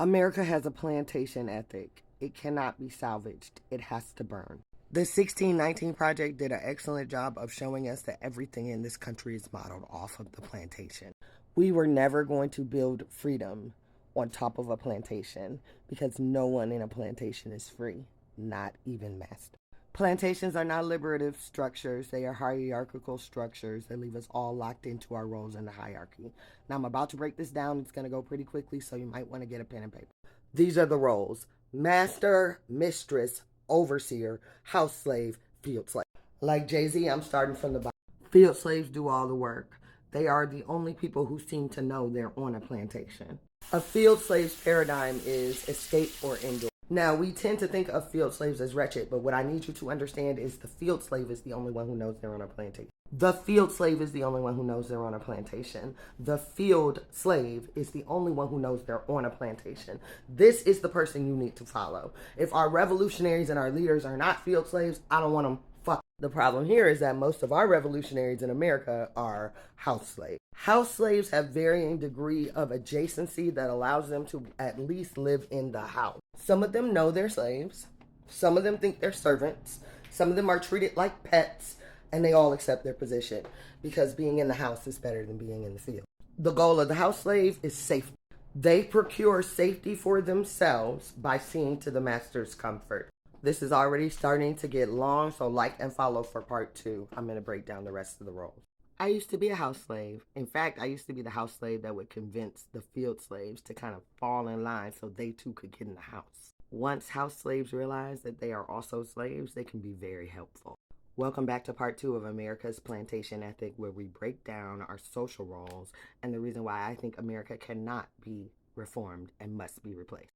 America has a plantation ethic. It cannot be salvaged. It has to burn. The 1619 Project did an excellent job of showing us that everything in this country is modeled off of the plantation. We were never going to build freedom on top of a plantation because no one in a plantation is free, not even master. Plantations are not liberative structures. They are hierarchical structures that leave us all locked into our roles in the hierarchy. Now, I'm about to break this down. It's going to go pretty quickly, so you might want to get a pen and paper. These are the roles: master, mistress, overseer, house slave, field slave. Like Jay-Z, I'm starting from the bottom. Field slaves do all the work. They are the only people who seem to know they're on a plantation. A field slave's paradigm is escape or endure. Now, we tend to think of field slaves as wretched, but what I need you to understand is the field slave is the only one who knows they're on a plantation. The field slave is the only one who knows they're on a plantation. The field slave is the only one who knows they're on a plantation. This is the person you need to follow. If our revolutionaries and our leaders are not field slaves, I don't want them. Fuck. The problem here is that most of our revolutionaries in America are house slaves. House slaves have varying degree of adjacency that allows them to at least live in the house. Some of them know they're slaves. Some of them think they're servants. Some of them are treated like pets, and they all accept their position because being in the house is better than being in the field. The goal of the house slave is safety. They procure safety for themselves by seeing to the master's comfort. This is already starting to get long, so like and follow for part 2. I'm going to break down the rest of the roles. I used to be a house slave. In fact, I used to be the house slave that would convince the field slaves to kind of fall in line so they too could get in the house. Once house slaves realize that they are also slaves, they can be very helpful. Welcome back to part 2 of America's Plantation Ethic, where we break down our social roles and the reason why I think America cannot be reformed and must be replaced.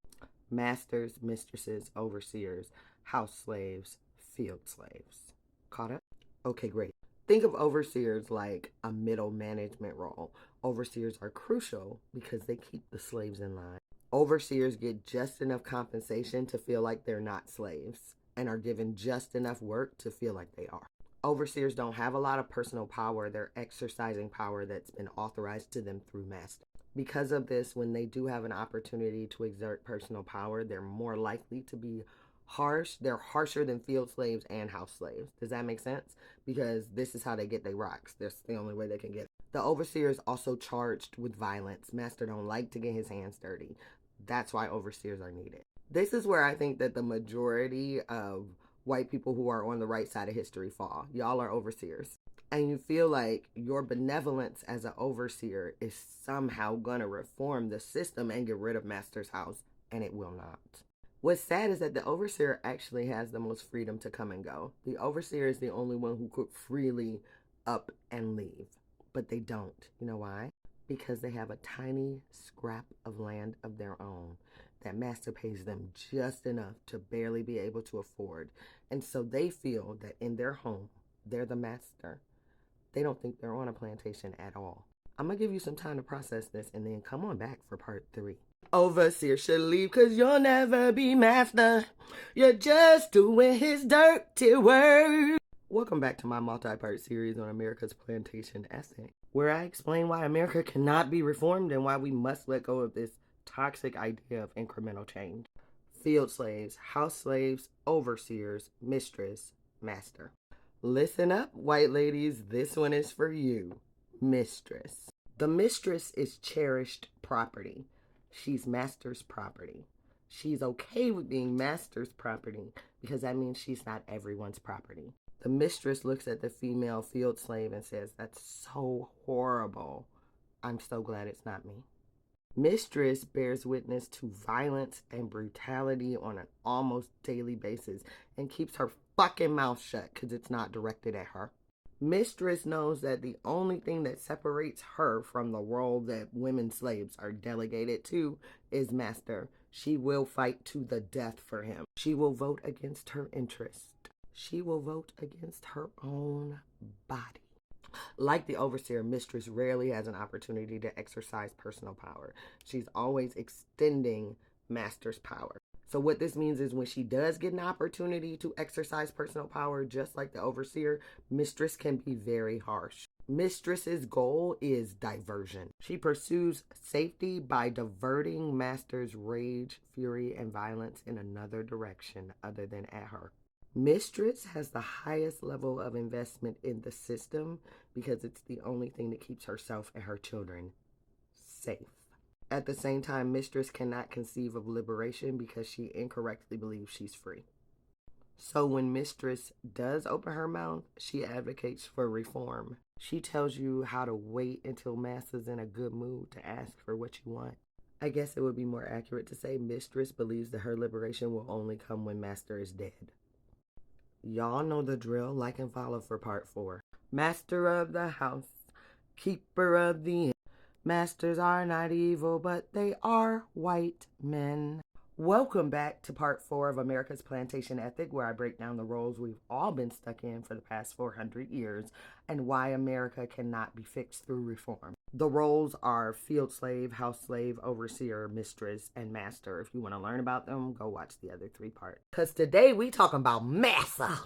Masters, mistresses, overseers, house slaves, field slaves. Caught up? Okay, great. Think of overseers like a middle management role. Overseers are crucial because they keep the slaves in line. Overseers get just enough compensation to feel like they're not slaves and are given just enough work to feel like they are. Overseers don't have a lot of personal power. They're exercising power that's been authorized to them through master. Because of this, when they do have an opportunity to exert personal power, they're more likely to be harsh. They're harsher than field slaves and house slaves. Does that make sense? Because this is how they get their rocks. That's the only way they can get it. The overseer is also charged with violence. Master don't like to get his hands dirty. That's why overseers are needed. This is where I think that the majority of white people who are on the right side of history fall. Y'all are overseers. And you feel like your benevolence as an overseer is somehow going to reform the system and get rid of master's house, and it will not. What's sad is that the overseer actually has the most freedom to come and go. The overseer is the only one who could freely up and leave, but they don't. You know why? Because they have a tiny scrap of land of their own that master pays them just enough to barely be able to afford. And so they feel that in their home, they're the master. They don't think they're on a plantation at all. I'm going to give you some time to process this and then come on back for part 3. Overseer should leave because you'll never be master. You're just doing his dirty work. Welcome back to my multi-part series on America's Plantation Ethic, where I explain why America cannot be reformed and why we must let go of this toxic idea of incremental change. Field slaves, house slaves, overseers, mistress, master. Listen up, white ladies, this one is for you. Mistress. The mistress is cherished property. She's master's property. She's okay with being master's property because that means she's not everyone's property. The mistress looks at the female field slave and says, "That's so horrible. I'm so glad it's not me." Mistress bears witness to violence and brutality on an almost daily basis and keeps her fucking mouth shut because it's not directed at her. Mistress knows that the only thing that separates her from the role that women slaves are delegated to is master. She will fight to the death for him. She will vote against her interest. She will vote against her own body. Like the overseer, mistress rarely has an opportunity to exercise personal power. She's always extending master's power. So what this means is when she does get an opportunity to exercise personal power, just like the overseer, mistress can be very harsh. Mistress's goal is diversion. She pursues safety by diverting master's rage, fury, and violence in another direction other than at her. Mistress has the highest level of investment in the system because it's the only thing that keeps herself and her children safe. At the same time, Mistress cannot conceive of liberation because she incorrectly believes she's free. So when Mistress does open her mouth, she advocates for reform. She tells you how to wait until Master's in a good mood to ask for what you want. I guess it would be more accurate to say Mistress believes that her liberation will only come when Master is dead. Y'all know the drill. Like and follow for part 4. Master of the house, keeper of the inn. Masters are not evil, but they are white men. Welcome back to part 4 of America's Plantation Ethic, where I break down the roles we've all been stuck in for the past 400 years and why America cannot be fixed through reform. The roles are field slave, house slave, overseer, mistress, and master. If you want to learn about them, go watch the other 3 parts. Because today we talking about massa.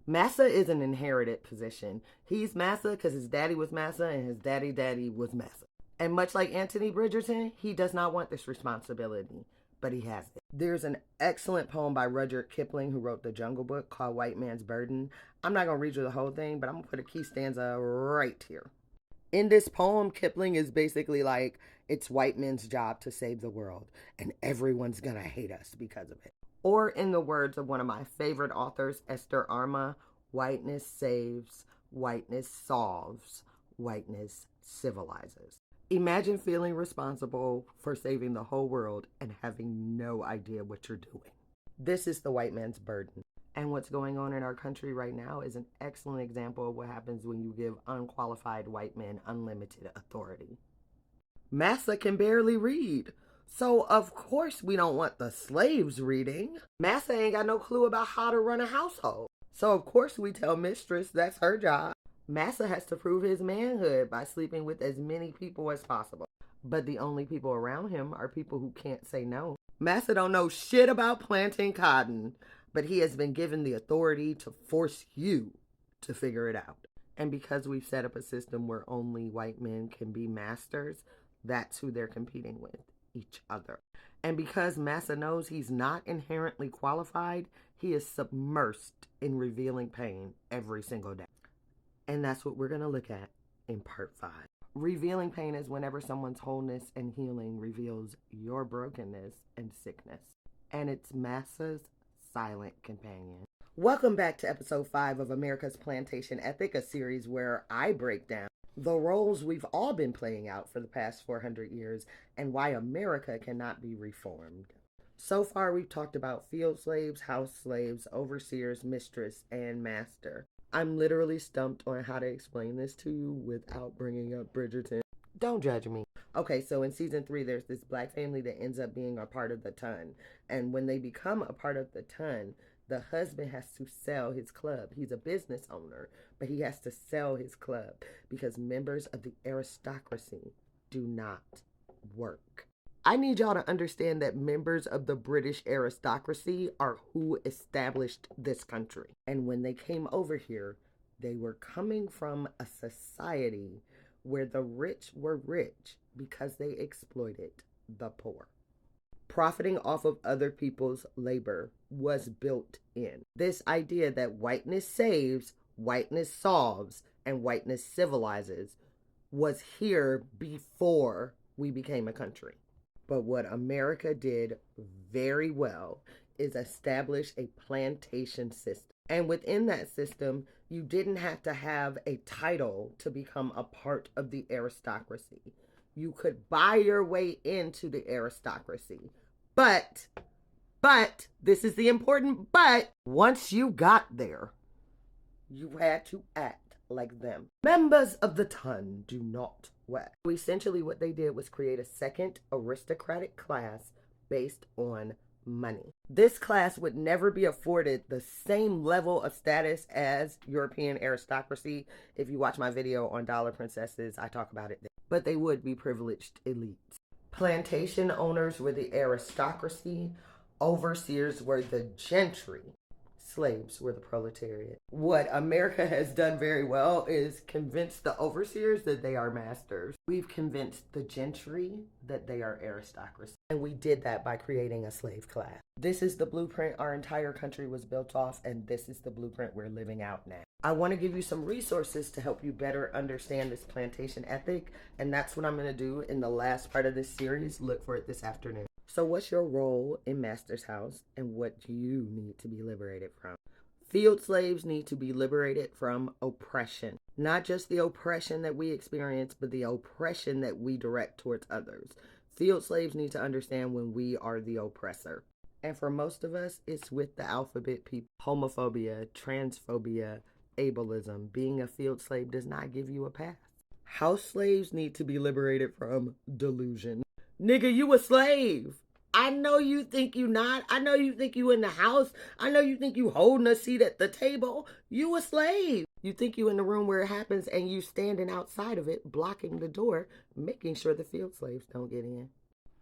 Massa is an inherited position. He's massa because his daddy was massa and his daddy was massa. And much like Anthony Bridgerton, he does not want this responsibility, but he has it. There's an excellent poem by Rudyard Kipling, who wrote the Jungle Book, called White Man's Burden. I'm not going to read you the whole thing, but I'm going to put a key stanza right here. In this poem, Kipling is basically like, it's white men's job to save the world, and everyone's going to hate us because of it. Or in the words of one of my favorite authors, Esther Arma, whiteness saves, whiteness solves, whiteness civilizes. Imagine feeling responsible for saving the whole world and having no idea what you're doing. This is the white man's burden. And what's going on in our country right now is an excellent example of what happens when you give unqualified white men unlimited authority. Massa can barely read. So, of course, we don't want the slaves reading. Massa ain't got no clue about how to run a household. So, of course, we tell Mistress that's her job. Massa has to prove his manhood by sleeping with as many people as possible. But the only people around him are people who can't say no. Massa don't know shit about planting cotton, but he has been given the authority to force you to figure it out. And because we've set up a system where only white men can be masters, that's who they're competing with, each other. And because Massa knows he's not inherently qualified, he is submersed in revealing pain every single day. And that's what we're going to look at in part 5. Revealing pain is whenever someone's wholeness and healing reveals your brokenness and sickness. And it's Massa's silent companion. Welcome back to episode 5 of America's Plantation Ethic, a series where I break down the roles we've all been playing out for the past 400 years and why America cannot be reformed. So far, we've talked about field slaves, house slaves, overseers, mistress, and master. I'm literally stumped on how to explain this to you without bringing up Bridgerton. Don't judge me. Okay, so in season 3, there's this black family that ends up being a part of the ton. And when they become a part of the ton, the husband has to sell his club. He's a business owner, but he has to sell his club because members of the aristocracy do not work. I need y'all to understand that members of the British aristocracy are who established this country. And when they came over here, they were coming from a society where the rich were rich because they exploited the poor. Profiting off of other people's labor was built in. This idea that whiteness saves, whiteness solves, and whiteness civilizes was here before we became a country. But what America did very well is establish a plantation system. And within that system, you didn't have to have a title to become a part of the aristocracy. You could buy your way into the aristocracy. But, this is the important but, once you got there, you had to act like them. Members of the ton do not work. So essentially what they did was create a second aristocratic class based on money. This class would never be afforded the same level of status as European aristocracy. If you watch my video on dollar princesses, I talk about it there. But they would be privileged elites. Plantation owners were the aristocracy. Overseers were the gentry. Slaves were the proletariat. What America has done very well is convince the overseers that they are masters. We've convinced the gentry that they are aristocracy. And we did that by creating a slave class. This is the blueprint our entire country was built off, and this is the blueprint we're living out now. I want to give you some resources to help you better understand this plantation ethic, and that's what I'm going to do in the last part of this series. Look for it this afternoon. So what's your role in Master's House, and what do you need to be liberated from? Field slaves need to be liberated from oppression. Not just the oppression that we experience, but the oppression that we direct towards others. Field slaves need to understand when we are the oppressor. And for most of us, it's with the alphabet people. Homophobia, transphobia, ableism. Being a field slave does not give you a pass. House slaves need to be liberated from delusion. Nigga, you a slave. I know you think you not. I know you think you in the house. I know you think you holding a seat at the table. You a slave. You think you in the room where it happens and you standing outside of it, blocking the door, making sure the field slaves don't get in.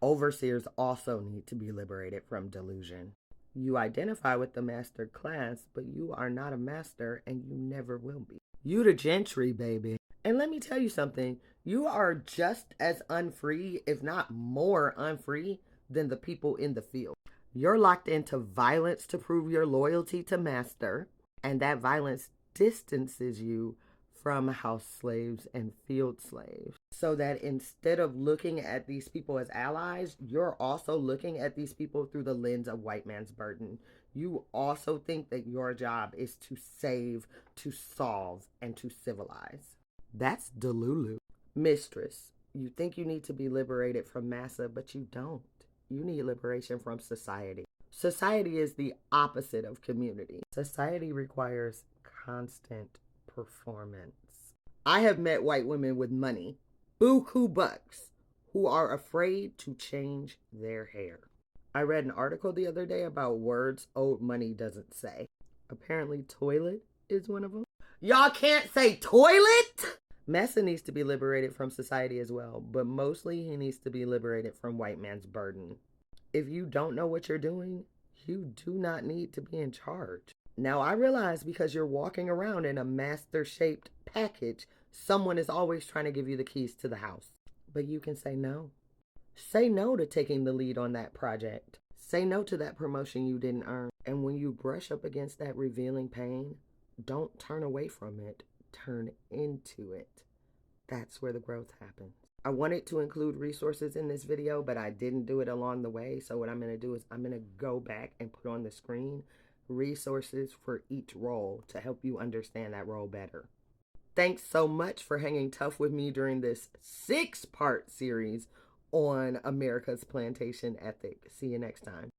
Overseers also need to be liberated from delusion. You identify with the master class, but you are not a master and you never will be. You the gentry, baby. And let me tell you something. You are just as unfree, if not more unfree, than the people in the field. You're locked into violence to prove your loyalty to master, and that violence distances you from house slaves and field slaves. So that instead of looking at these people as allies, you're also looking at these people through the lens of white man's burden. You also think that your job is to save, to solve, and to civilize. That's Delulu. Mistress, you think you need to be liberated from massa, but you don't. You need liberation from society. Society is the opposite of community. Society requires constant performance. I have met white women with money, buku bucks, who are afraid to change their hair. I read an article the other day about words old money doesn't say. Apparently toilet is one of them. Y'all can't say toilet? Massa needs to be liberated from society as well, but mostly he needs to be liberated from white man's burden. If you don't know what you're doing, you do not need to be in charge. Now, I realize because you're walking around in a master-shaped package, someone is always trying to give you the keys to the house. But you can say no. Say no to taking the lead on that project. Say no to that promotion you didn't earn. And when you brush up against that revealing pain, don't turn away from it. Turn into it. That's where the growth happens. I wanted to include resources in this video, but I didn't do it along the way. So what I'm going to do is I'm going to go back and put on the screen resources for each role to help you understand that role better. Thanks so much for hanging tough with me during this 6-part series on America's plantation ethic. See you next time.